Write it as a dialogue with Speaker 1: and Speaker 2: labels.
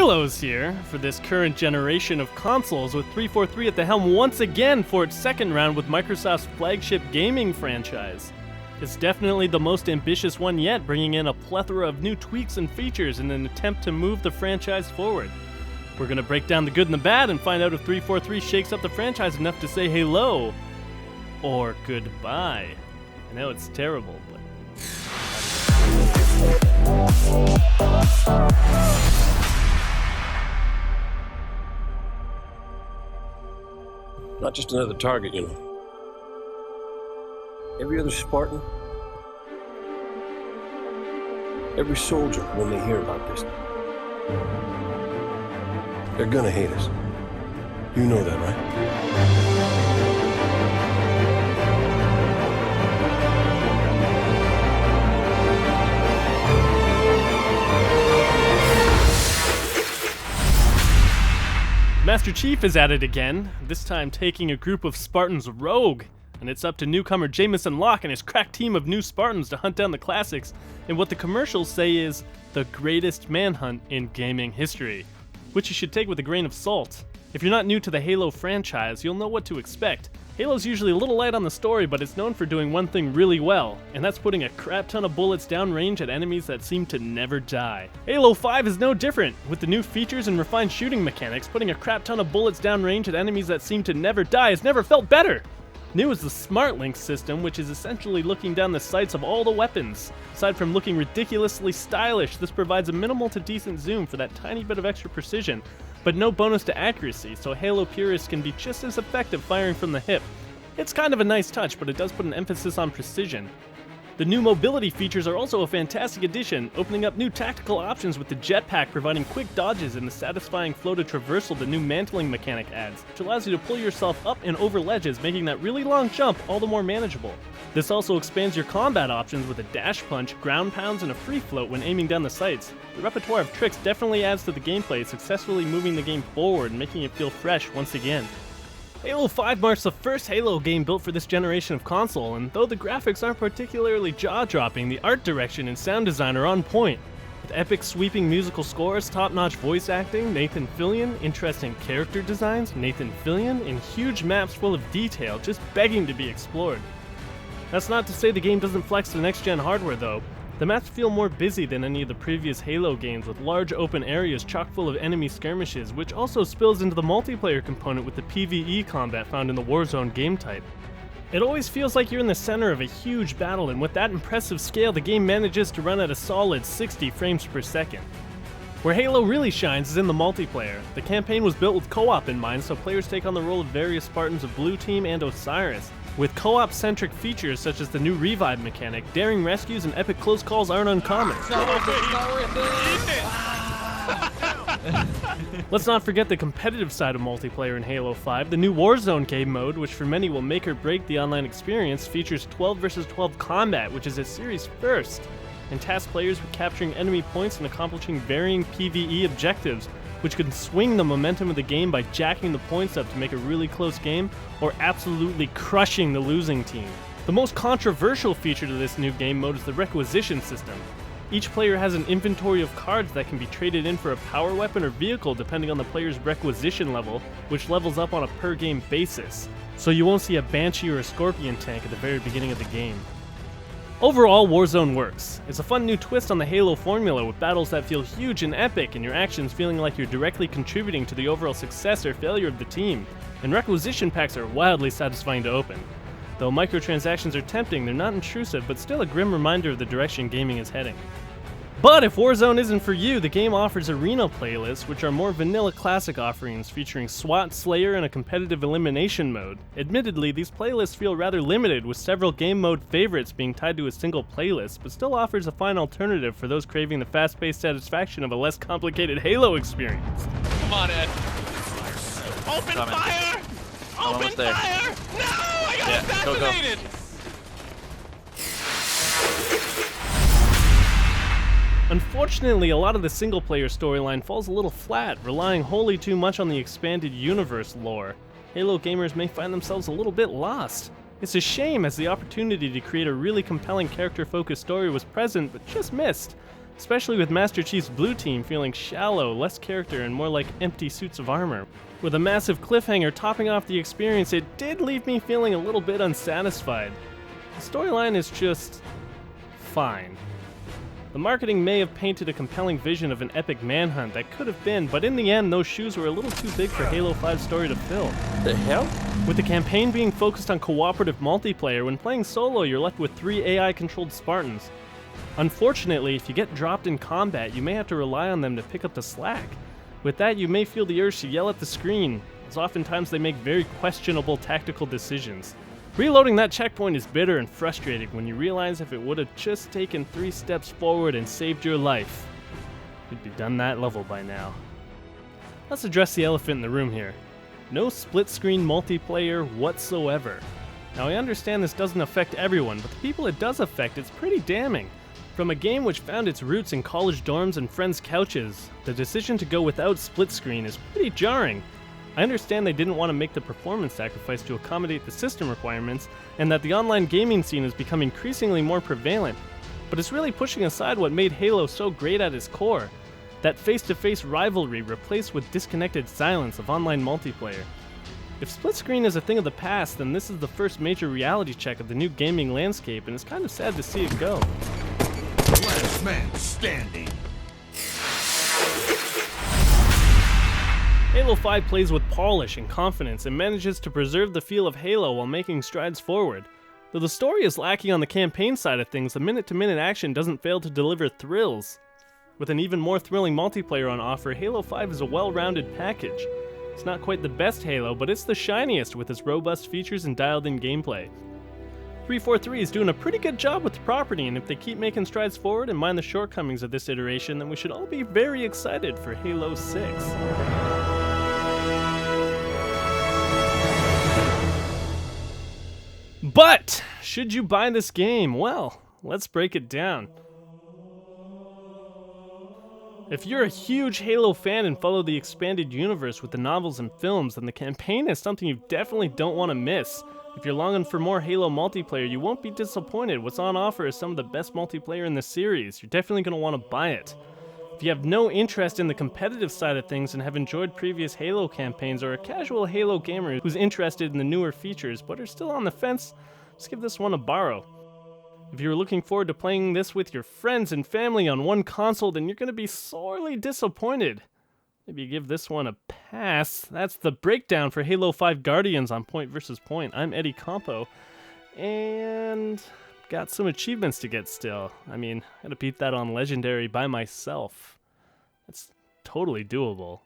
Speaker 1: Halo's here for this current generation of consoles, with 343 at the helm once again for its second round with Microsoft's flagship gaming franchise. It's definitely the most ambitious one yet, bringing in a plethora of new tweaks and features in an attempt to move the franchise forward. We're going to break down the good and the bad and find out if 343 shakes up the franchise enough to say hello or goodbye. I know it's terrible, but...
Speaker 2: Not just another target, you know. Every other Spartan, every soldier, when they hear about this, they're gonna hate us. You know that, right?
Speaker 1: Master Chief is at it again, this time taking a group of Spartans rogue, and it's up to newcomer Jameson Locke and his crack team of new Spartans to hunt down the classics in what the commercials say is the greatest manhunt in gaming history, which you should take with a grain of salt. If you're not new to the Halo franchise, you'll know what to expect. Halo's usually a little light on the story, but it's known for doing one thing really well, and that's putting a crap ton of bullets downrange at enemies that seem to never die. Halo 5 is no different, with the new features and refined shooting mechanics. Putting a crap ton of bullets downrange at enemies that seem to never die has never felt better! New is the Smart Link system, which is essentially looking down the sights of all the weapons. Aside from looking ridiculously stylish, this provides a minimal to decent zoom for that tiny bit of extra precision, but no bonus to accuracy, so Halo purists can be just as effective firing from the hip. It's kind of a nice touch, but it does put an emphasis on precision. The new mobility features are also a fantastic addition, opening up new tactical options with the jetpack providing quick dodges and the satisfying flow to traversal the new mantling mechanic adds, which allows you to pull yourself up and over ledges, making that really long jump all the more manageable. This also expands your combat options with a dash punch, ground pounds, and a free float when aiming down the sights. The repertoire of tricks definitely adds to the gameplay, successfully moving the game forward and making it feel fresh once again. Halo 5 marks the first Halo game built for this generation of console, and though the graphics aren't particularly jaw-dropping, the art direction and sound design are on point. With epic sweeping musical scores, top-notch voice acting, Nathan Fillion, interesting character designs, Nathan Fillion, and huge maps full of detail just begging to be explored. That's not to say the game doesn't flex the next-gen hardware though. The maps feel more busy than any of the previous Halo games, with large open areas chock full of enemy skirmishes, which also spills into the multiplayer component with the PvE combat found in the Warzone game type. It always feels like you're in the center of a huge battle, and with that impressive scale, the game manages to run at a solid 60 frames per second. Where Halo really shines is in the multiplayer. The campaign was built with co-op in mind, so players take on the role of various Spartans of Blue Team and Osiris. With co-op-centric features such as the new revive mechanic, daring rescues and epic close calls aren't uncommon. Let's not forget the competitive side of multiplayer in Halo 5. The new Warzone game mode, which for many will make or break the online experience, features 12 vs 12 combat, which is a series first, and tasks players with capturing enemy points and accomplishing varying PvE objectives, which can swing the momentum of the game by jacking the points up to make a really close game, or absolutely crushing the losing team. The most controversial feature to this new game mode is the requisition system. Each player has an inventory of cards that can be traded in for a power weapon or vehicle depending on the player's requisition level, which levels up on a per game basis. So you won't see a Banshee or a Scorpion tank at the very beginning of the game. Overall, Warzone works. It's a fun new twist on the Halo formula, with battles that feel huge and epic and your actions feeling like you're directly contributing to the overall success or failure of the team. And requisition packs are wildly satisfying to open. Though microtransactions are tempting, they're not intrusive, but still a grim reminder of the direction gaming is heading. But if Warzone isn't for you, the game offers arena playlists, which are more vanilla classic offerings featuring SWAT, Slayer, and a competitive elimination mode. Admittedly, these playlists feel rather limited, with several game mode favorites being tied to a single playlist, but still offers a fine alternative for those craving the fast-paced satisfaction of a less complicated Halo experience.
Speaker 3: Come on, Ed. Open fire! Open fire! No! I got assassinated!
Speaker 4: Go.
Speaker 1: Unfortunately, a lot of the single-player storyline falls a little flat, relying wholly too much on the expanded universe lore. Halo gamers may find themselves a little bit lost. It's a shame, as the opportunity to create a really compelling character-focused story was present, but just missed. especially with Master Chief's blue team feeling shallow, less character, and more like empty suits of armor. With a massive cliffhanger topping off the experience, it did leave me feeling a little bit unsatisfied. The storyline is just fine. The marketing may have painted a compelling vision of an epic manhunt that could have been, but in the end, those shoes were a little too big for Halo 5's story to fill.
Speaker 3: The hell?
Speaker 1: With the campaign being focused on cooperative multiplayer, when playing solo, you're left with 3 AI-controlled Spartans. Unfortunately, if you get dropped in combat, you may have to rely on them to pick up the slack. With that, you may feel the urge to yell at the screen, as oftentimes they make very questionable tactical decisions. Reloading that checkpoint is bitter and frustrating when you realize if it would have just taken 3 steps forward and saved your life, you'd be done that level by now. Let's address the elephant in the room here. No split-screen multiplayer whatsoever. Now I understand this doesn't affect everyone, but the people it does affect, it's pretty damning. From a game which found its roots in college dorms and friends' couches, the decision to go without split-screen is pretty jarring. I understand they didn't want to make the performance sacrifice to accommodate the system requirements, and that the online gaming scene has become increasingly more prevalent, but it's really pushing aside what made Halo so great at its core, that face-to-face rivalry replaced with disconnected silence of online multiplayer. If split screen is a thing of the past, then this is the first major reality check of the new gaming landscape, and it's kind of sad to see it go.
Speaker 4: Last man standing.
Speaker 1: Halo 5 plays with polish and confidence and manages to preserve the feel of Halo while making strides forward. Though the story is lacking on the campaign side of things, the minute-to-minute action doesn't fail to deliver thrills. With an even more thrilling multiplayer on offer, Halo 5 is a well-rounded package. It's not quite the best Halo, but it's the shiniest with its robust features and dialed-in gameplay. 343 is doing a pretty good job with the property, and if they keep making strides forward and mind the shortcomings of this iteration, then we should all be very excited for Halo 6. But, should you buy this game? Well, let's break it down. If you're a huge Halo fan and follow the expanded universe with the novels and films, then the campaign is something you definitely don't want to miss. If you're longing for more Halo multiplayer, you won't be disappointed. What's on offer is some of the best multiplayer in the series. You're definitely going to want to buy it. If you have no interest in the competitive side of things and have enjoyed previous Halo campaigns, or a casual Halo gamer who's interested in the newer features but are still on the fence, just give this one a borrow. If you're looking forward to playing this with your friends and family on one console, then you're going to be sorely disappointed. Maybe give this one a pass. That's the breakdown for Halo 5 Guardians on Point vs. Point. I'm Eddie Campo, and got some achievements to get still. I mean, I gotta beat that on Legendary by myself. That's totally doable.